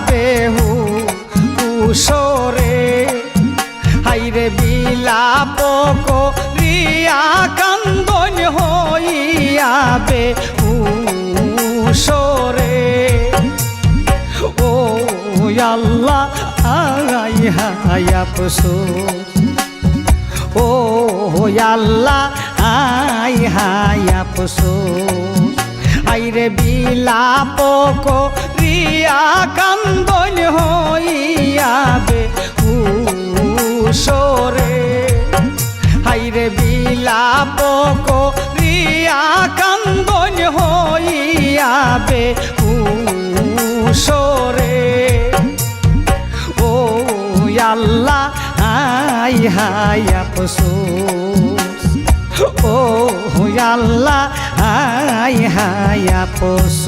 বেহু উসরে হাইরে বিলাপ করিয়া কান্দন হইয়া বেহু উসরে ও আল্লাহ আই হাই আফসোস ও আল্লাহ আই হাই আফসোস আইরে বিলাপ করিয়া কান্দন হইয়া বেহুশরে হাইরে বিলাপ করিয়া কান্দন হইয়া বেহুশরে ও আল্লাহ আই হাই আফসোস ও আল্লাহ আই হাই আফসোস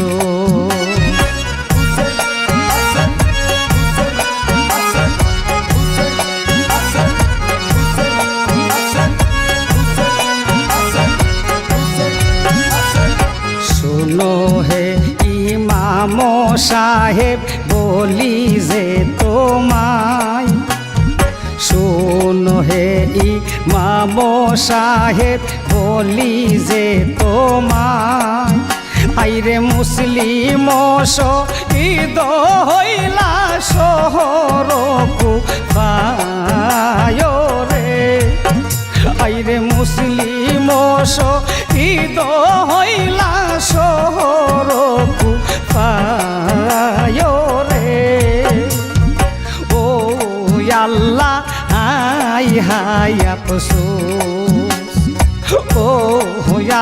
শুনো হে ইমাম সাহেব বলি যে তোমায় শুনো হে ইমাম সাহেব বলি যে তোমায় আইরে মুসলিম শহীদ হইলা শহর কুফায় রে আইরে মুসলিম শহীদ হইলা শহর কুফায় রে ও আল্লাহ আই হাই আফসোস ও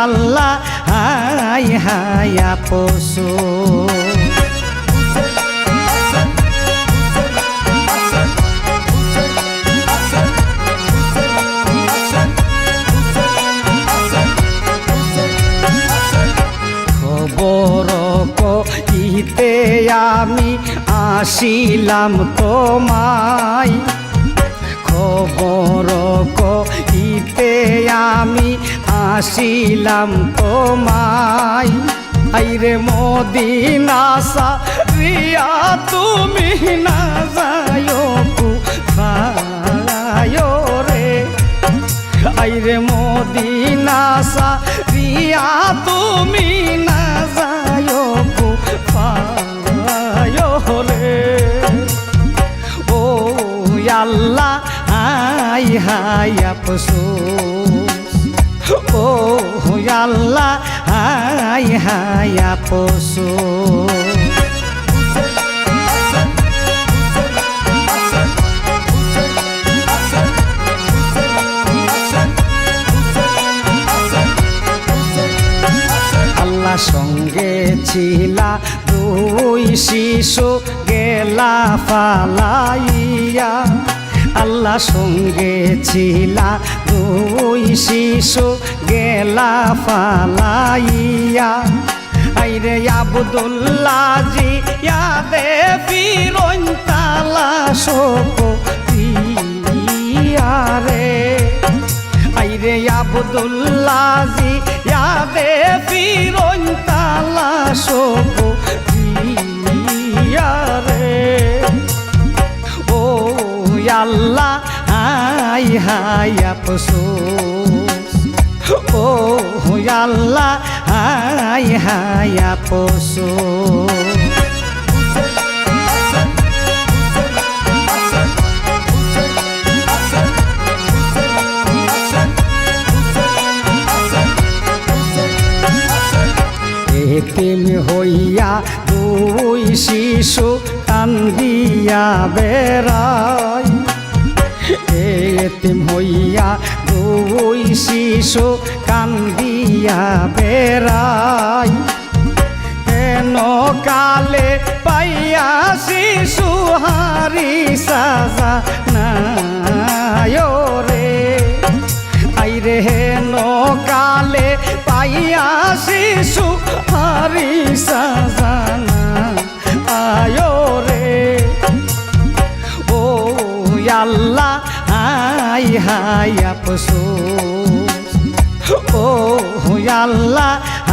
আল্লাহ আই হাই আফসোস খবর কইতে আমি আসিলাম তোমায় খবর কইতে আমি আসিলাম তোমায় আইরে মদিনা সারিয়া তুমি না যায় কুফায় রে আইরে মদিনা সারিয়া তুমি না যায় কুফায় রে ও আল্লাহ আই হাই আফসোস ও আল্লাহ আই হাই আফসোস আল্লাহ সঙ্গে ছিলা দুই শিশু গেলা ফালাইয়া আল্লাহ সঙ্গে ছিলা দুই শিশু গেলা ফালাইয়া আইরে আব্দুল্লাহ জি ইয়াদে ফিরন তালা শোকিয়া রে আইরে আব্দুল্লাহ জি ইয়াদে ফিরন তালা শোকিয়া রে ও আল্লাহ আই হাই আফসোস ও আল্লাহ আই হাই আফসোস এতিম হইয়া দুই শিশু কান্দিয়া বেড়ায় এতিম হইয়া দুই শিশু কান্দিয়া বেড়ায় কেন কালে পাইয়া শিশু হারি সাজা নাই রে আইরে হেন কালে পাইয়া শিশু হারি সাজানা আয় রে ও আল্লাহ আই হাই আফসোস ও আল্লাহ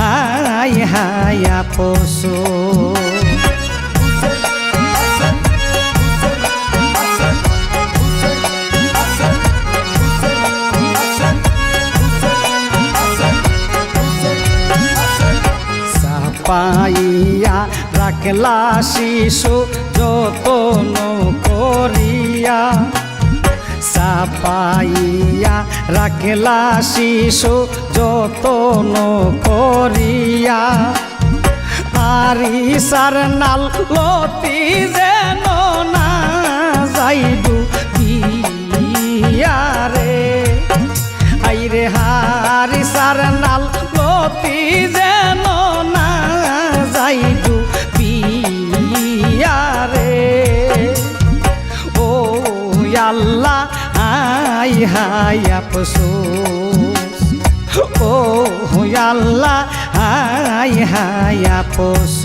আই হাই আফসোস পাইয়া রাখলা শিশু যতন করিয়া চাপাইয়া রাখলা শিশু যতন করিয়া আরি সার নাল লতি যেন না যাইডু বিয়ারে আইরে হারি সার নাল লতি যেন না যাইডু বিয়ারে ও আল্লাহ আই হাই আফসোস ও আল্লাহ হাই হাই আফসোস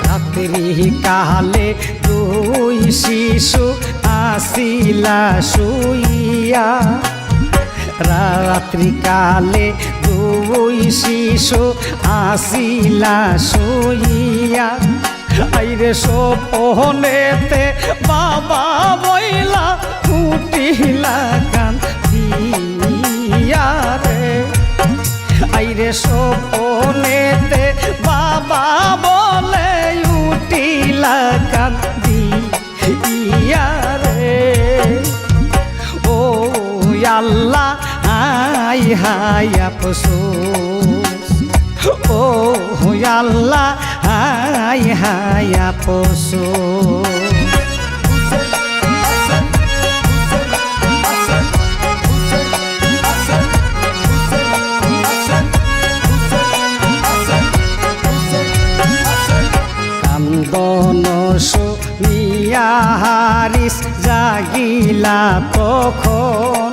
রাত্রি কালে দুই শিশু আসিলা শুইয়া রাত্রি কালে দুই শিশু আসিলা শুইয়া আইরে সোপনেতে বাবা বইলা উঠিলা কান্দিয়া রে আইরে সোপনেতে বাবা বলে উঠিলা কান্দিয়া রে ও আল্লাহ হাই হাই আফসোস ও আল্লাহ হাই হাই আফসোস কান্দন শুনিয়া হারিস জাগিলা তখন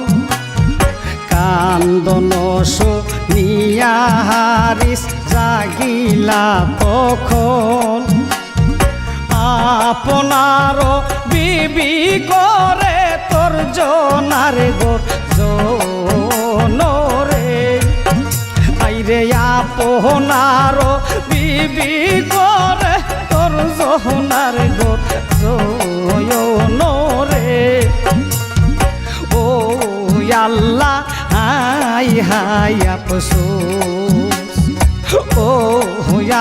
কান্দন শুনিয়া হারিস জাগিলা তখন আপনার বিবি করে তোর জনার গোর জনরে আইরে আপনার বিবি করে তোর জনার গোর জনরে ও আল্লাহ হাই হাই আফসোস ও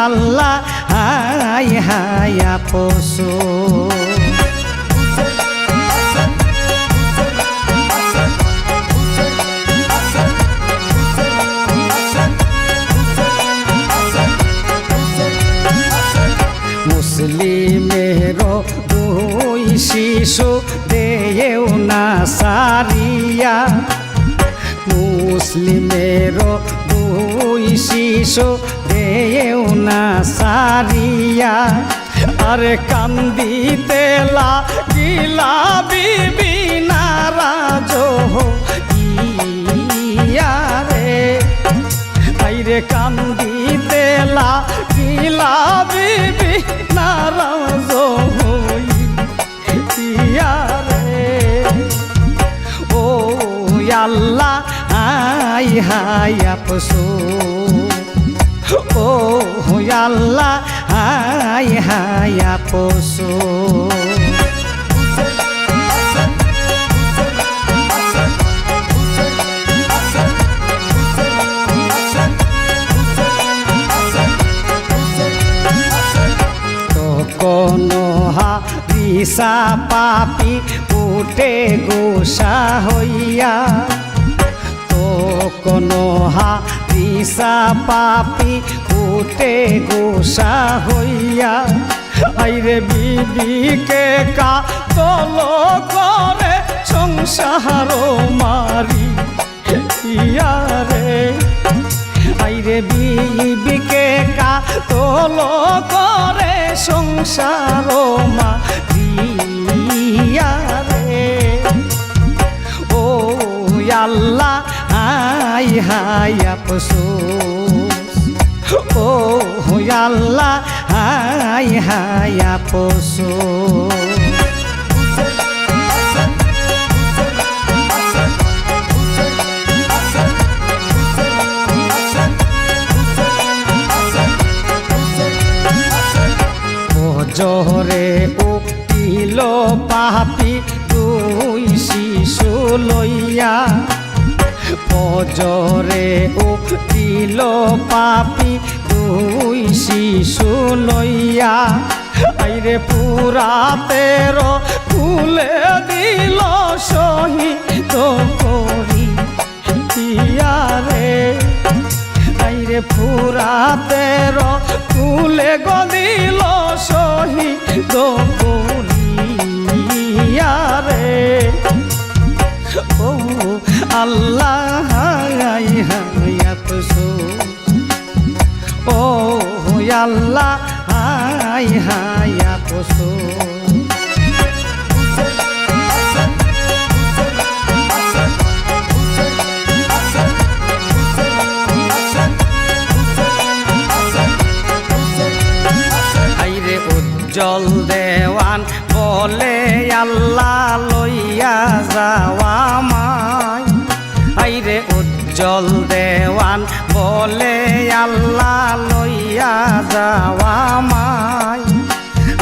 আল্লাহ হাই হাই আফসোস মুসলিমের দুই শিশু দেও না সারিয়া মুসলিমের দুই শিশু দেও না সারিয়া আরে কান্দিতে লাগিলা বিবি নারাজ ইয়ারে আইরে কান্দিতে লাগিলা বিবি নারাজ ইয়ারে ও আল্লাহ হাই হাই আফসোস ও আল্লাহ হাই হাই আফসোস কোনো হারিসা পাপি উঠে গোসা হইয়া তো কোনো হারিসা পাপি উঠে গোসা হইয়া আইরে বিবিকে কাতল করে সংসার মারি ইয়ারে আইরে বিবিকে কাতল করে সংসার মারিয়ারে ও আল্লাহ হাই হাই আফসোস ও আল্লাহ হাই হাই আফসোস অজরে উঠিল পাপী দুই শিশু লইয়া অজরে উঠিল পাপী দুই শিশু লইয়া আইরে পুরা তেরো খুলে দিল শহীদ করি রে আইরে পুরা তেরো খুলে গদিল শহীদ করিয়া রে ও আল্লাহ ও আল্লাহ হাই হাই আপসো আইরে উজ্জ্বল দেওয়ান বলে আল্লাহ লইয়া যাওয়া মাই আইরে উজ্জ্বল দেওয়ান বলে আল্লাহ লইয়া যাওয়া মাই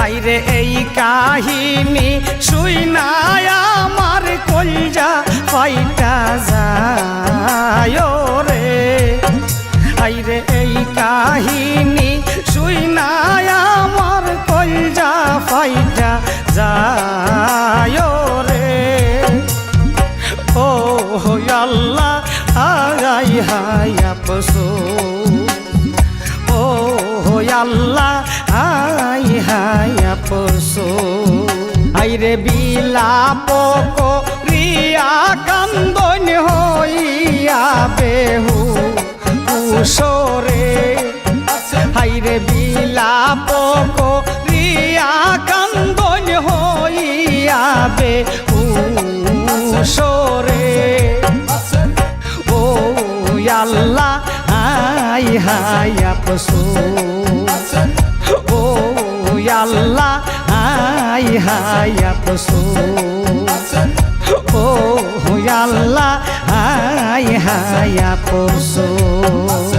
আইরে এই কাহিনী শুইনাই আমার কলজা ফাইটা যায় রে আইরে এই কাহিনী শুইনাই আমার কলজা ফাইটা যায় রে ও আল্লাহ হাই হাই আপসোস ও আল্লাহ হাই হাই আপসোস আইরে বিলাপ করিয়া কান্দন হইয়া বেহু উসরে হাইরে বিলাপ করিয়া কান্দন হইয়া বেহু উসরে ও আল্লাহ হাই হাই আপসোস ও আল্লাহ হাই হাই আপসোস ও আল্লাহ হাই হাই আপসোস